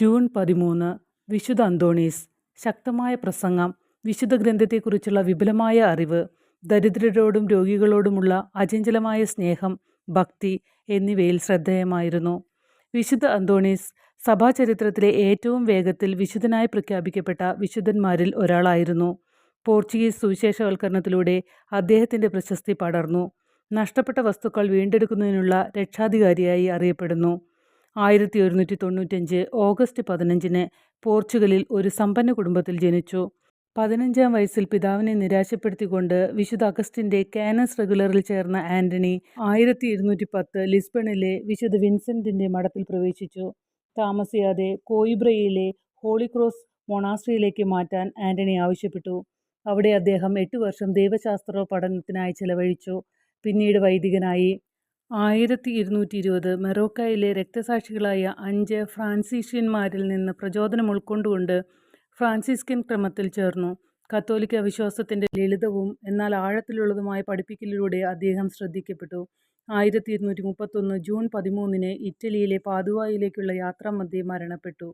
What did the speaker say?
June 13 വിശുദ്ധ അന്തോണീസ്. ശക്തമായ പ്രസംഗം, വിശുദ്ധ ഗ്രന്ഥത്തെക്കുറിച്ചുള്ള വിപുലമായ അറിവ്, ദരിദ്രരോടും രോഗികളോടുമുള്ള അചഞ്ചലമായ സ്നേഹം, ഭക്തി എന്നിവയിൽ ശ്രദ്ധേയമായിരുന്നു. വിശുദ്ധ അന്തോണീസ് സഭാചരിത്രത്തിലെ ഏറ്റവും വേഗത്തിൽ വിശുദ്ധനായി പ്രഖ്യാപിക്കപ്പെട്ട വിശുദ്ധന്മാരിൽ ഒരാളായിരുന്നു. പോർച്ചുഗീസ് സുവിശേഷവൽക്കരണത്തിലൂടെ അദ്ദേഹത്തിൻ്റെ പ്രശസ്തി പടർന്നു. നഷ്ടപ്പെട്ട വസ്തുക്കൾ വീണ്ടെടുക്കുന്നതിനുള്ള രക്ഷാധികാരിയായി അറിയപ്പെടുന്നു. 1195 ഓഗസ്റ്റ് 15 പോർച്ചുഗലിൽ ഒരു സമ്പന്ന കുടുംബത്തിൽ ജനിച്ചു. 15-ാം വയസ്സിൽ പിതാവിനെ നിരാശപ്പെടുത്തിക്കൊണ്ട് വിശുദ്ധ അഗസ്റ്റിൻ്റെ കാനസ് റെഗുലറിൽ ചേർന്ന ആന്റണി 1210 ലിസ്ബണിലെ വിശുദ്ധ വിൻസെന്റിൻ്റെ മഠത്തിൽ പ്രവേശിച്ചു. താമസിയാതെ കോയിബ്രയിലെ ഹോളി ക്രോസ് മൊണാസ്ട്രിയിലേക്ക് മാറ്റാൻ ആന്റണി ആവശ്യപ്പെട്ടു. അവിടെ അദ്ദേഹം 8 വർഷം ദൈവശാസ്ത്ര പഠനത്തിനായി ചെലവഴിച്ചു. പിന്നീട് വൈദികനായി. 1220 മൊറോക്കോയിലെ രക്തസാക്ഷികളായ 5 ഫ്രാൻസിഷ്യന്മാരിൽ നിന്ന് പ്രചോദനം ഉൾക്കൊണ്ടുകൊണ്ട് ഫ്രാൻസിസ്കൻ ക്രമത്തിൽ ചേർന്നു. കത്തോലിക്ക വിശ്വാസത്തിൻ്റെ ലളിതവും എന്നാൽ ആഴത്തിലുള്ളതുമായ പഠിപ്പിക്കലിലൂടെ അദ്ദേഹം ശ്രദ്ധിക്കപ്പെട്ടു. 1231 ജൂൺ 13 ഇറ്റലിയിലെ പാദുവായിലേക്കുള്ള യാത്രാമധ്യേ മരണപ്പെട്ടു.